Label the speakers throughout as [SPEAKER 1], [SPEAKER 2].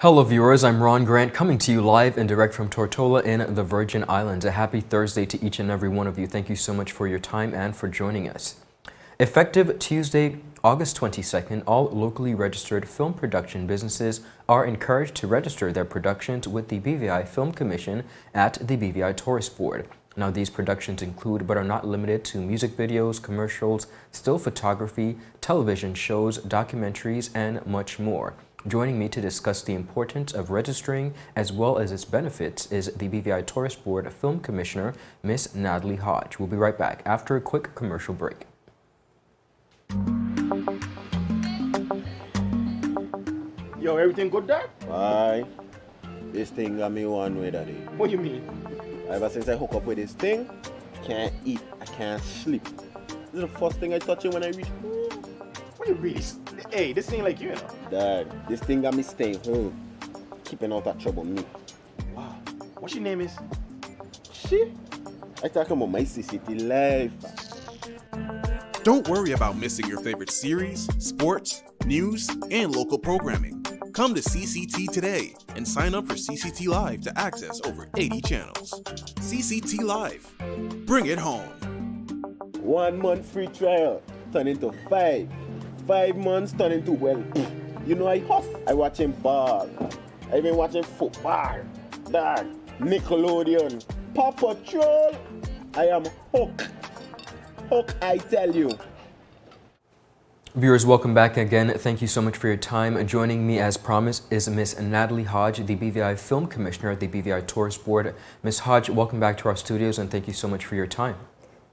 [SPEAKER 1] Hello viewers, I'm Ron Grant coming to you live and direct from Tortola in the Virgin Islands. A happy Thursday to each and every one of you. Thank you so much for your time and for joining us. Effective Tuesday, August 22nd, all locally registered film production businesses are encouraged to register their productions with the BVI Film Commission at the BVI Tourist Board. Now, these productions include, but are not limited to, music videos, commercials, still photography, television shows, documentaries, and much more. Joining me to discuss the importance of registering as well as its benefits is the BVI Tourist Board Film Commissioner, Miss Natalie Hodge. We'll be right back after a quick commercial break.
[SPEAKER 2] Yo, everything good there?
[SPEAKER 3] Aye. This thing got me one way, daddy.
[SPEAKER 2] What you mean?
[SPEAKER 3] Ever since I hook up with this thing, I can't eat, I can't sleep. This is the first thing I touch it when I reach home.
[SPEAKER 2] What you really? Hey, this thing like you know.
[SPEAKER 3] Dad, this thing got me staying home, keeping out of trouble me.
[SPEAKER 2] Wow. What your name is?
[SPEAKER 3] Shit. I talking about my CCT life.
[SPEAKER 4] Don't worry about missing your favorite series, sports, news, and local programming. Come to CCT today and sign up for CCT Live to access over 80 channels. CCT Live. Bring it home.
[SPEAKER 3] 1 month free trial turn into 5. 5 months turn into, well, you know I huff. I watching ball. I been watching football. Dad, Nickelodeon, Paw Patrol. I am hooked. Hook, I tell you.
[SPEAKER 1] Viewers, welcome back again. Thank you so much for your time. Joining me as promised is Miss Natalie Hodge, the BVI Film Commissioner at the BVI Tourist Board. Miss Hodge, welcome back to our studios and thank you so much for your time.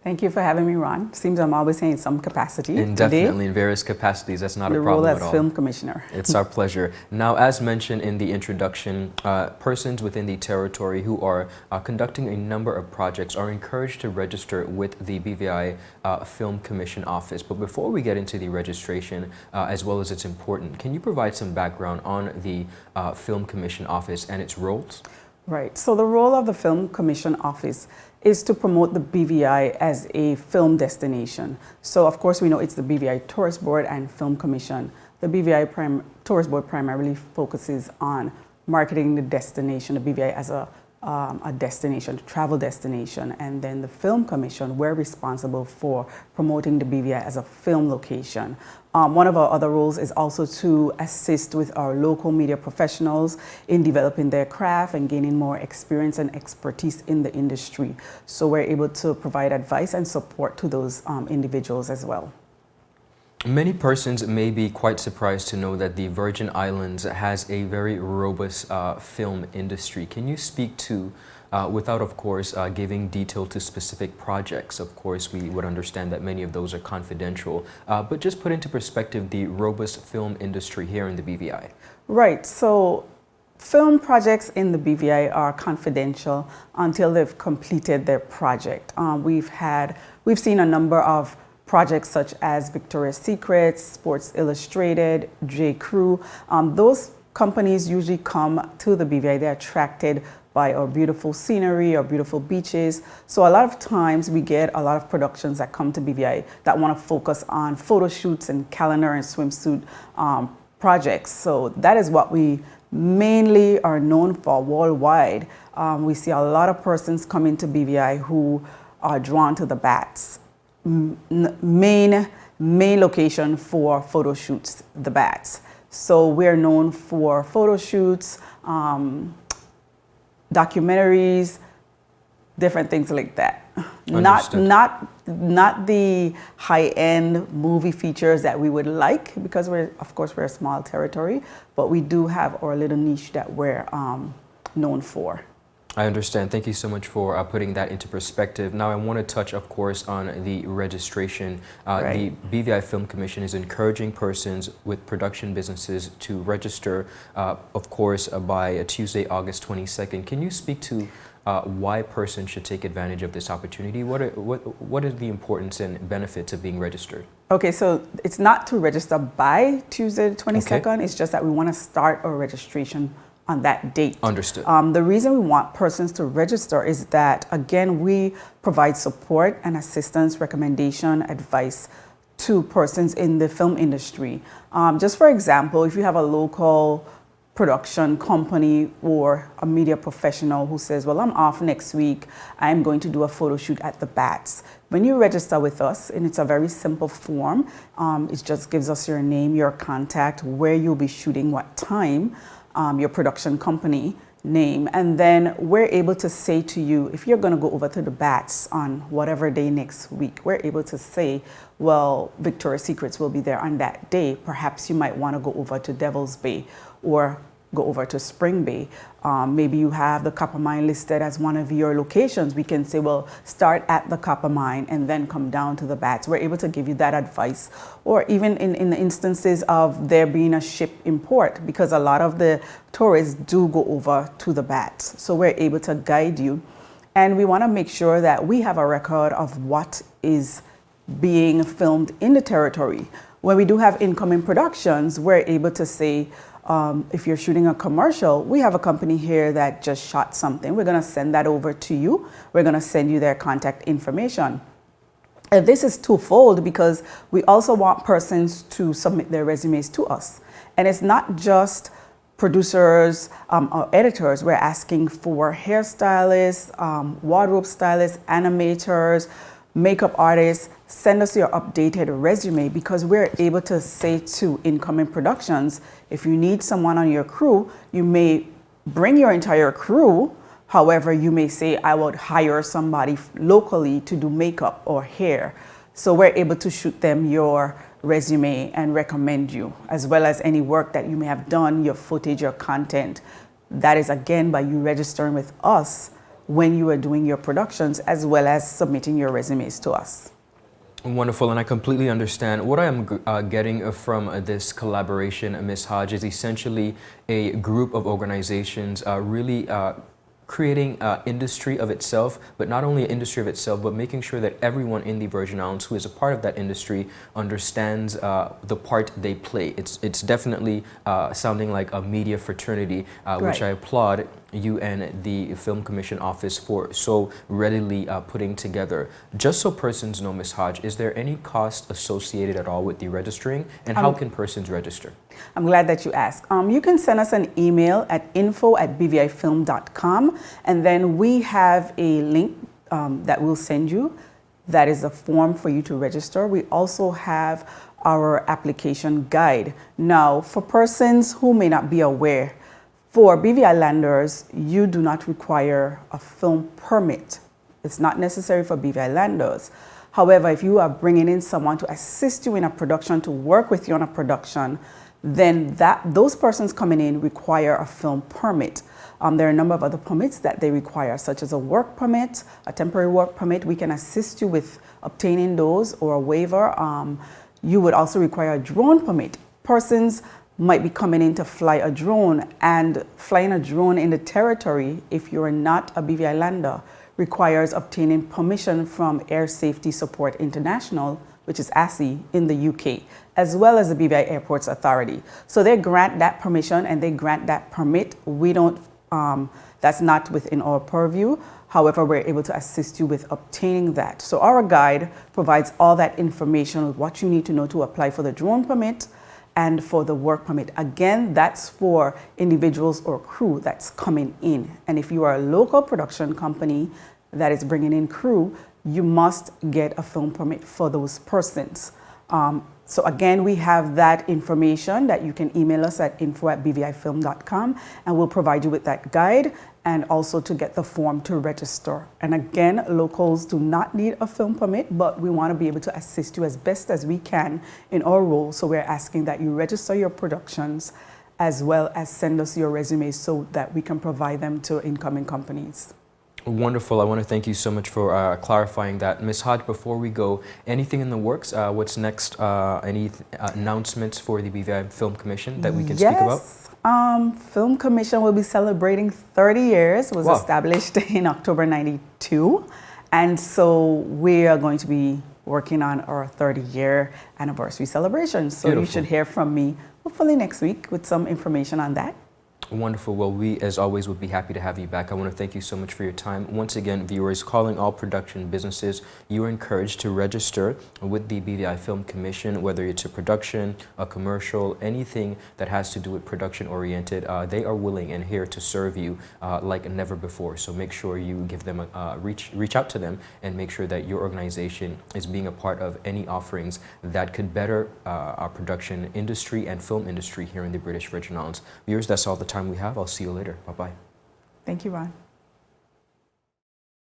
[SPEAKER 5] Thank you for having me, Ron. Seems I'm always in some capacity.
[SPEAKER 1] And definitely in various capacities. That's not a problem at all.
[SPEAKER 5] The role as Film Commissioner.
[SPEAKER 1] It's our pleasure. Now, as mentioned in the introduction, persons within the territory who are conducting a number of projects are encouraged to register with the BVI Film Commission office. But before we get into the registration, as well as its importance, can you provide some background on the Film Commission office and its roles?
[SPEAKER 5] Right. So the role of the Film Commission office is to promote the BVI as a film destination. So of course we know it's the BVI Tourist Board and Film Commission. The BVI Tourist Board primarily focuses on marketing the destination, the BVI as a destination, a travel destination, and then the Film Commission, we're responsible for promoting the BVI as a film location. One of our other roles is also to assist with our local media professionals in developing their craft and gaining more experience and expertise in the industry. So we're able to provide advice and support to those individuals as well.
[SPEAKER 1] Many persons may be quite surprised to know that the Virgin Islands has a very robust film industry. Can you speak to, without of course giving detail to specific projects, of course we would understand that many of those are confidential, but just put into perspective the robust film industry here in the BVI? Right,
[SPEAKER 5] so film projects in the BVI are confidential until they've completed their project. We've seen a number of projects such as Victoria's Secret, Sports Illustrated, J. Crew. Those companies usually come to the BVI. They're attracted by our beautiful scenery, our beautiful beaches. So a lot of times we get a lot of productions that come to BVI that want to focus on photo shoots and calendar and swimsuit projects. So that is what we mainly are known for worldwide. We see a lot of persons come into BVI who are drawn to the bats. Main location for photo shoots, the bats. So we're known for photo shoots, documentaries, different things like that. Not the high-end movie features that we would like, because we're a small territory, but we do have our little niche that we're known for.
[SPEAKER 1] I understand. Thank you so much for putting that into perspective. Now I want to touch, of course, on the registration.
[SPEAKER 5] Right.
[SPEAKER 1] The BVI Film Commission is encouraging persons with production businesses to register, of course, by Tuesday, August 22nd. Can you speak to why persons should take advantage of this opportunity? What is the importance and benefits of being registered?
[SPEAKER 5] Okay, so it's not to register by Tuesday the 22nd.
[SPEAKER 1] Okay.
[SPEAKER 5] It's just that we want to start our registration on that date.
[SPEAKER 1] Understood.
[SPEAKER 5] The reason we want persons to register is that, again, we provide support and assistance, recommendation, advice to persons in the film industry. Just for example, if you have a local production company or a media professional who says, well, I'm off next week, I'm going to do a photo shoot at the BATS. When you register with us, and it's a very simple form, it just gives us your name, your contact, where you'll be shooting, what time, your production company name, and then we're able to say to you, if you're going to go over to the BATS on whatever day next week, we're able to say, well, Victoria's Secrets will be there on that day. Perhaps you might want to go over to Devil's Bay or go over to Spring Bay. Maybe you have the copper mine listed as one of your locations. We can say, well, start at the copper mine and then come down to the BATS. We're able to give you that advice. Or even in the instances of there being a ship import, because a lot of the tourists do go over to the BATS. So we're able to guide you. And we want to make sure that we have a record of what is being filmed in the territory. When we do have incoming productions, we're able to say, if you're shooting a commercial, we have a company here that just shot something. We're going to send that over to you. We're going to send you their contact information. And this is twofold because we also want persons to submit their resumes to us. And it's not just producers or editors. We're asking for hairstylists, wardrobe stylists, animators, makeup artists. Send us your updated resume because we're able to say to incoming productions, if you need someone on your crew, you may bring your entire crew. However, you may say, I would hire somebody locally to do makeup or hair. So we're able to shoot them your resume and recommend you, as well as any work that you may have done, your footage, your content. That is, again, by you registering with us when you are doing your productions, as well as submitting your resumes to us.
[SPEAKER 1] Wonderful, and I completely understand. What I am getting from this collaboration, Ms. Hodge, is essentially a group of organizations really creating industry of itself, but not only an industry of itself, but making sure that everyone in the Virgin Islands who is a part of that industry understands the part they play. It's definitely sounding like a media fraternity, which I applaud you and the Film Commission office for so readily putting together. Just so persons know, Ms. Hodge, is there any cost associated at all with the registering, and how can persons register?
[SPEAKER 5] I'm glad that you asked. You can send us an email at info@bvifilm.com, and then we have a link that we'll send you. That is a form for you to register. We also have our application guide. Now, for persons who may not be aware, for BVI landers, you do not require a film permit. It's not necessary for BVI landers. However, if you are bringing in someone to assist you in a production, to work with you on a production, then those persons coming in require a film permit. There are a number of other permits that they require, such as a work permit, a temporary work permit. We can assist you with obtaining those, or a waiver. You would also require a drone permit. Persons might be coming in to fly a drone, and flying a drone in the territory, if you're not a BVI lander, requires obtaining permission from Air Safety Support International, which is ASI in the UK, as well as the BVI Airports Authority. So they grant that permission and they grant that permit. We don't, that's not within our purview. However, we're able to assist you with obtaining that. So our guide provides all that information, what you need to know to apply for the drone permit and for the work permit. Again, that's for individuals or crew that's coming in. And if you are a local production company that is bringing in crew, you must get a film permit for those persons. So again, we have that information that you can email us at info@bvifilm.com, and we'll provide you with that guide and also to get the form to register. And again, locals do not need a film permit, but we want to be able to assist you as best as we can in our role. So we're asking that you register your productions as well as send us your resumes so that we can provide them to incoming companies.
[SPEAKER 1] Wonderful. I want to thank you so much for clarifying that. Ms. Hodge, before we go, anything in the works? What's next? Any announcements for the BVI Film Commission that we can speak about?
[SPEAKER 5] Film Commission will be celebrating 30 years. It was established in October 92. And so we are going to be working on our 30-year anniversary celebration. So you should hear from me hopefully next week with some information on that.
[SPEAKER 1] Wonderful. Well, we, as always, would be happy to have you back. I want to thank you so much for your time. Once again, viewers, calling all production businesses, you are encouraged to register with the BVI Film Commission, whether it's a production, a commercial, anything that has to do with production-oriented. They are willing and here to serve you like never before. So make sure you give them reach out to them and make sure that your organization is being a part of any offerings that could better our production industry and film industry here in the British Virgin Islands. Viewers, that's all the time we have. I'll see you later. Bye-bye.
[SPEAKER 5] Thank you, Ron.